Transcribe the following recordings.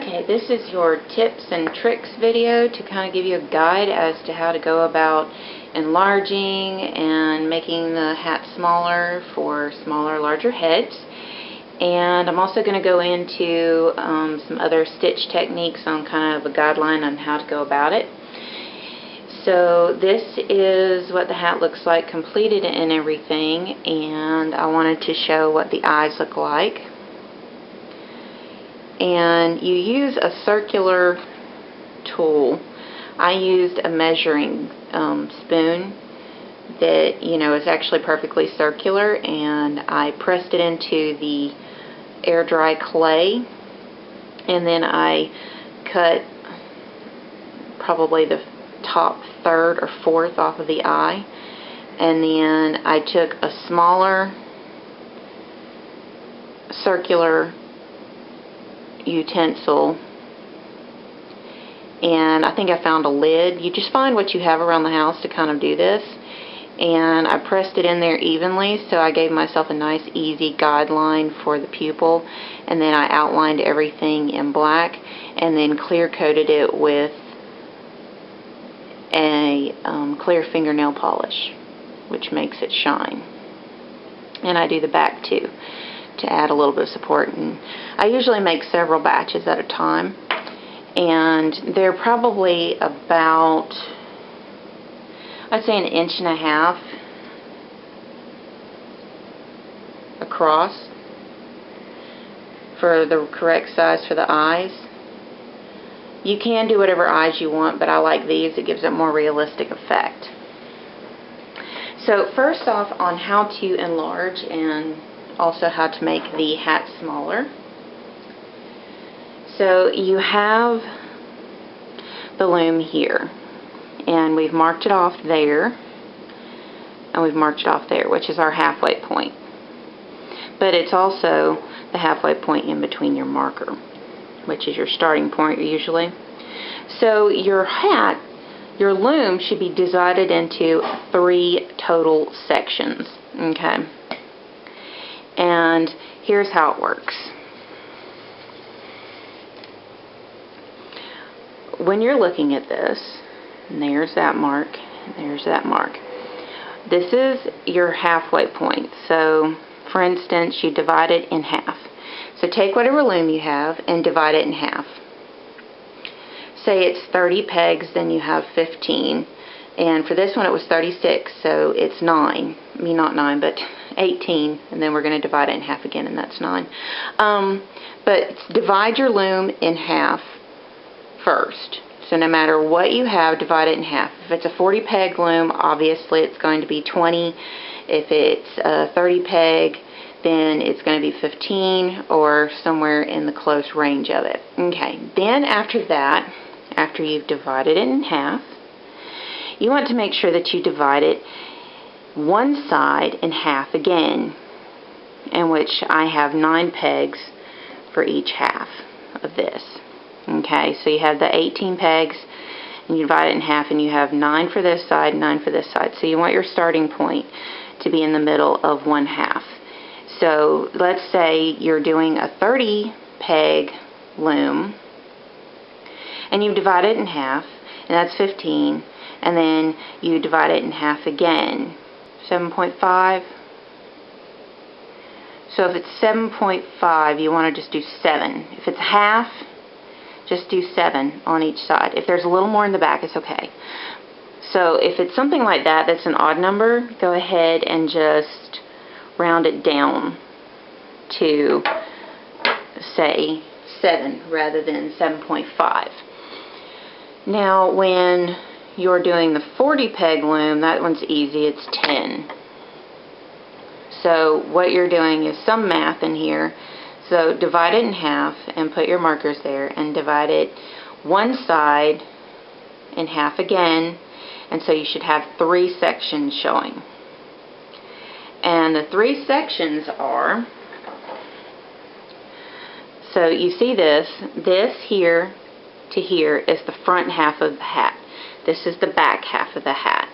Okay, this is your tips and tricks video to kind of give you a guide as to how to go about enlarging and making the hat smaller for smaller, larger heads. And I'm also going to go into some other stitch techniques on kind of a guideline on how to go about it. So this is what the hat looks like completed and everything, and I wanted to show what the eyes look like. And you use a circular tool. I used a measuring spoon that, is actually perfectly circular, and I pressed it into the air dry clay, and then I cut probably the top third or fourth off of the eye, and then I took a smaller circular utensil, and I think I found a lid. You just find what you have around the house to kind of do this, and I pressed it in there evenly, so I gave myself a nice easy guideline for the pupil, and then I outlined everything in black and then clear coated it with a clear fingernail polish, which makes it shine. And I do the back too, to add a little bit of support. And I usually make several batches at a time, and they're probably about, I'd say, 1.5 inches across for the correct size for the eyes. You can do whatever eyes you want, but I like these. It gives it a more realistic effect. So first off, on how to enlarge and also how to make the hat smaller. So you have the loom here, and we've marked it off there, and we've marked it off there, which is our halfway point. But it's also the halfway point in between your marker, which is your starting point usually. So your hat, your loom, should be divided into 3 total sections. Okay. And here's how it works. When you're looking at this, and there's that mark, and there's that mark. This is your halfway point. So, for instance, you divide it in half. So take whatever loom you have and divide it in half. Say it's 30 pegs, then you have 15. And for this one it was 36, so it's 9. I mean, not 9, but 18. And then we're going to divide it in half again, and that's 9. But divide your loom in half first. So no matter what you have, divide it in half. If it's a 40 peg loom, obviously it's going to be 20. If it's a 30 peg, then it's going to be 15, or somewhere in the close range of it. Okay, then after that, after you've divided it in half, you want to make sure that you divide it one side in half again, in which I have 9 pegs for each half of this. Okay, so you have the 18 pegs, and you divide it in half, and you have 9 for this side, 9 for this side. So you want your starting point to be in the middle of one half. So let's say you're doing a 30 peg loom, and you divide it in half, and that's 15, and then you divide it in half again. 7.5. So if it's 7.5, you want to just do 7. If it's half, just do 7 on each side. If there's a little more in the back, it's okay. So if it's something like that, that's an odd number, go ahead and just round it down to, say, 7 rather than 7.5. Now when you're doing the 40 peg loom, that one's easy, it's 10. So what you're doing is some math in here. So divide it in half and put your markers there, and divide it one side in half again, and so you should have 3 sections showing. And the 3 sections are, so you see this here to here is the front half of the hat. This is the back half of the hat.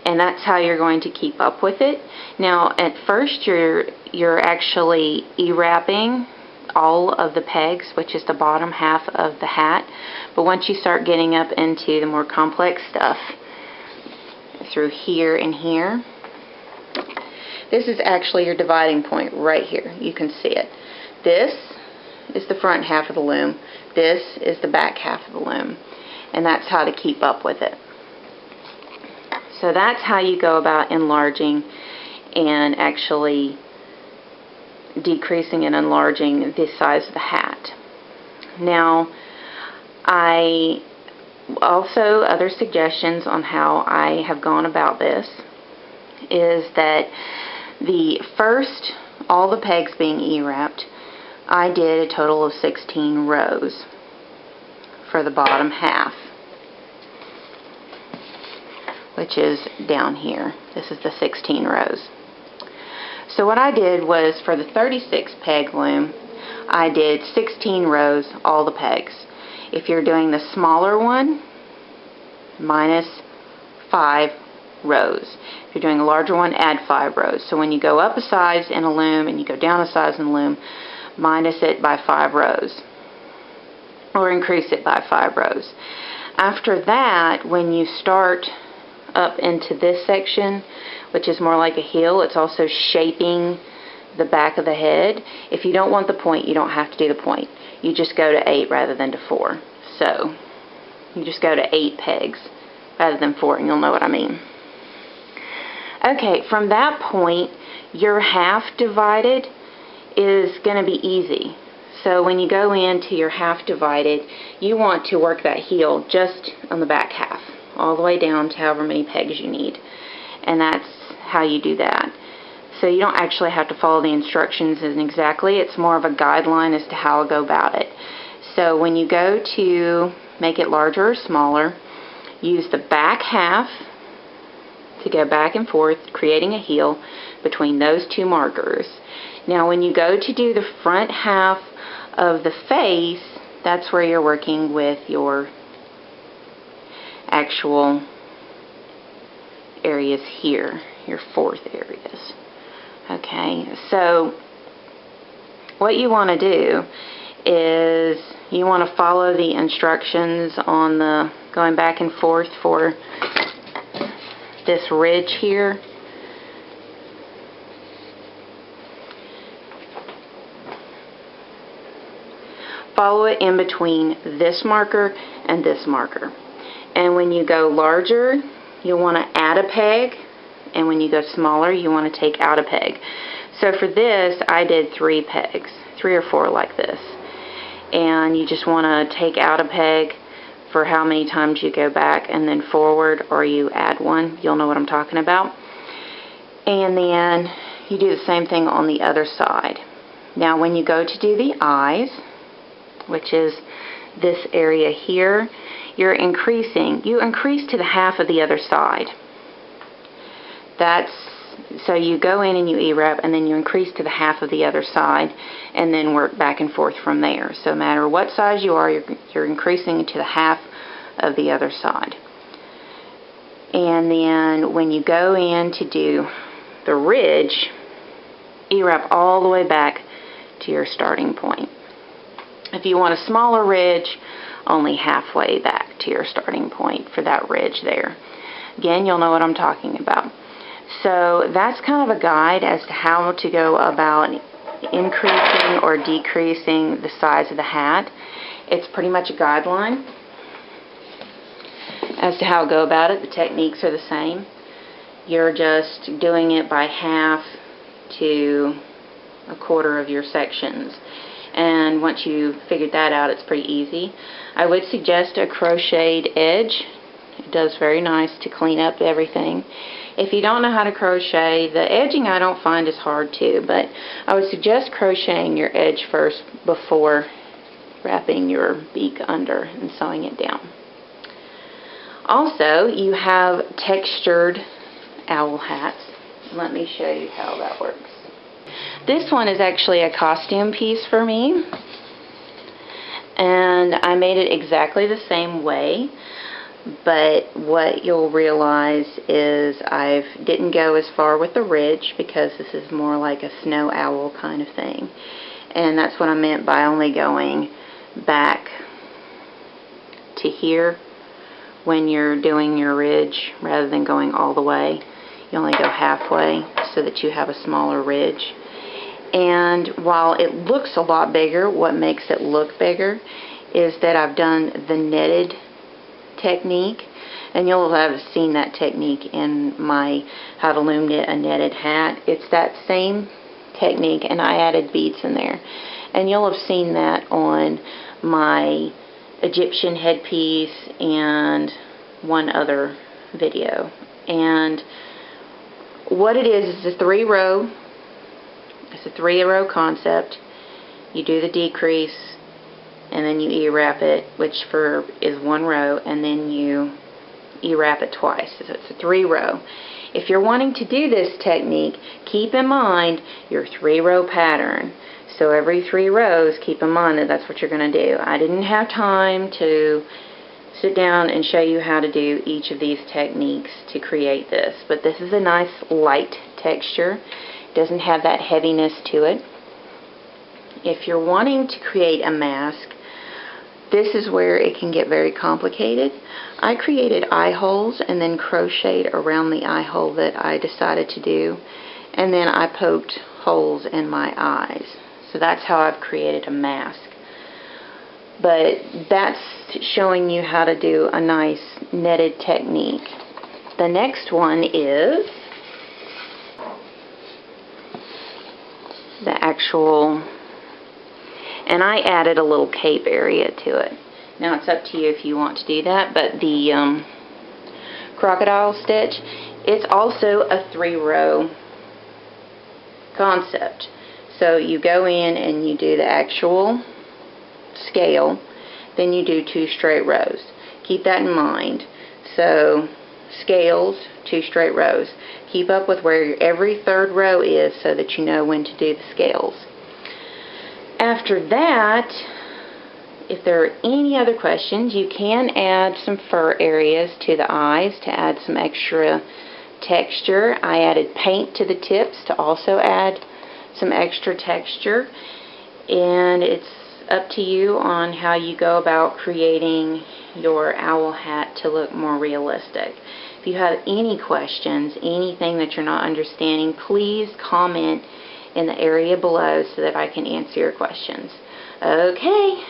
And that's how you're going to keep up with it. Now, at first you're actually E-wrapping all of the pegs, which is the bottom half of the hat. But once you start getting up into the more complex stuff, through here and here, this is actually your dividing point right here. You can see it. This is the front half of the loom. This is the back half of the loom. And that's how to keep up with it. So that's how you go about enlarging and actually decreasing and enlarging the size of the hat. Now, other suggestions on how I have gone about this is that the first, all the pegs being E-wrapped, I did a total of 16 rows for the bottom half, which is down here. This is the 16 rows. So what I did was, for the 36 peg loom, I did 16 rows, all the pegs. If you're doing the smaller one, minus 5 rows. If you're doing a larger one, add 5 rows. So when you go up a size in a loom and you go down a size in a loom, minus it by 5 rows. Or increase it by 5 rows. After that, when you start up into this section, which is more like a heel, it's also shaping the back of the head. If you don't want the point, you don't have to do the point. You just go to 8 rather than to 4. So you just go to 8 pegs rather than 4, and you'll know what I mean. Okay, from that point, your half divided is going to be easy. So when you go into your half divided, you want to work that heel just on the back half, all the way down to however many pegs you need. And that's how you do that. So you don't actually have to follow the instructions exactly. It's more of a guideline as to how I'll go about it. So when you go to make it larger or smaller, use the back half to go back and forth, creating a heel between those two markers. Now when you go to do the front half of the face, that's where you're working with your actual areas here, your fourth areas. Okay, so what you want to do is you want to follow the instructions on the going back and forth for this ridge here. Follow it in between this marker and this marker. And when you go larger, you'll want to add a peg, and when you go smaller, you want to take out a peg. So for this, I did 3 pegs, 3 or 4 like this. And you just want to take out a peg for how many times you go back and then forward, or you add one. You'll know what I'm talking about. And then you do the same thing on the other side. Now when you go to do the eyes, which is this area here, you increase to the half of the other side. So you go in and you E-wrap, and then you increase to the half of the other side, and then work back and forth from there. So no matter what size you are, you're increasing to the half of the other side. And then when you go in to do the ridge, E-wrap all the way back to your starting point. If you want a smaller ridge, only halfway back to your starting point for that ridge there. Again, you'll know what I'm talking about. So that's kind of a guide as to how to go about increasing or decreasing the size of the hat. It's pretty much a guideline as to how to go about it. The techniques are the same. You're just doing it by half to a quarter of your sections. And once you figured that out, it's pretty easy. I would suggest a crocheted edge. It does very nice to clean up everything. If you don't know how to crochet, the edging I don't find is hard too, but I would suggest crocheting your edge first before wrapping your beak under and sewing it down. Also, you have textured owl hats. Let me show you how that works. This one is actually a costume piece for me, and I made it exactly the same way, but what you'll realize is I didn't go as far with the ridge because this is more like a snow owl kind of thing. And that's what I meant by only going back to here when you're doing your ridge rather than going all the way. You only go halfway so that you have a smaller ridge. And while it looks a lot bigger, what makes it look bigger is that I've done the netted technique. And you'll have seen that technique in my How to Loom Knit a Netted Hat. It's that same technique, and I added beads in there. And you'll have seen that on my Egyptian headpiece and one other video. And what it is a three-row. It's a three-row concept. You do the decrease, and then you E-wrap it, which is one row, and then you E-wrap it twice. So it's a three-row. If you're wanting to do this technique, keep in mind your three-row pattern. So every 3 rows, keep in mind that that's what you're going to do. I didn't have time to sit down and show you how to do each of these techniques to create this. But this is a nice light texture. It doesn't have that heaviness to it. If you're wanting to create a mask, this is where it can get very complicated. I created eye holes and then crocheted around the eye hole that I decided to do. And then I poked holes in my eyes. So that's how I've created a mask. But that's showing you how to do a nice netted technique. The next one is the actual, and I added a little cape area to it. Now it's up to you if you want to do that, but the crocodile stitch, it's also a 3-row concept. So you go in and you do the actual scale, then you do 2 straight rows. Keep that in mind. So scales, 2 straight rows. Keep up with where every 3rd row is so that you know when to do the scales. After that, if there are any other questions, you can add some fur areas to the eyes to add some extra texture. I added paint to the tips to also add some extra texture, and it's up to you on how you go about creating your owl hat to look more realistic. If you have any questions, anything that you're not understanding, please comment in the area below so that I can answer your questions. Okay.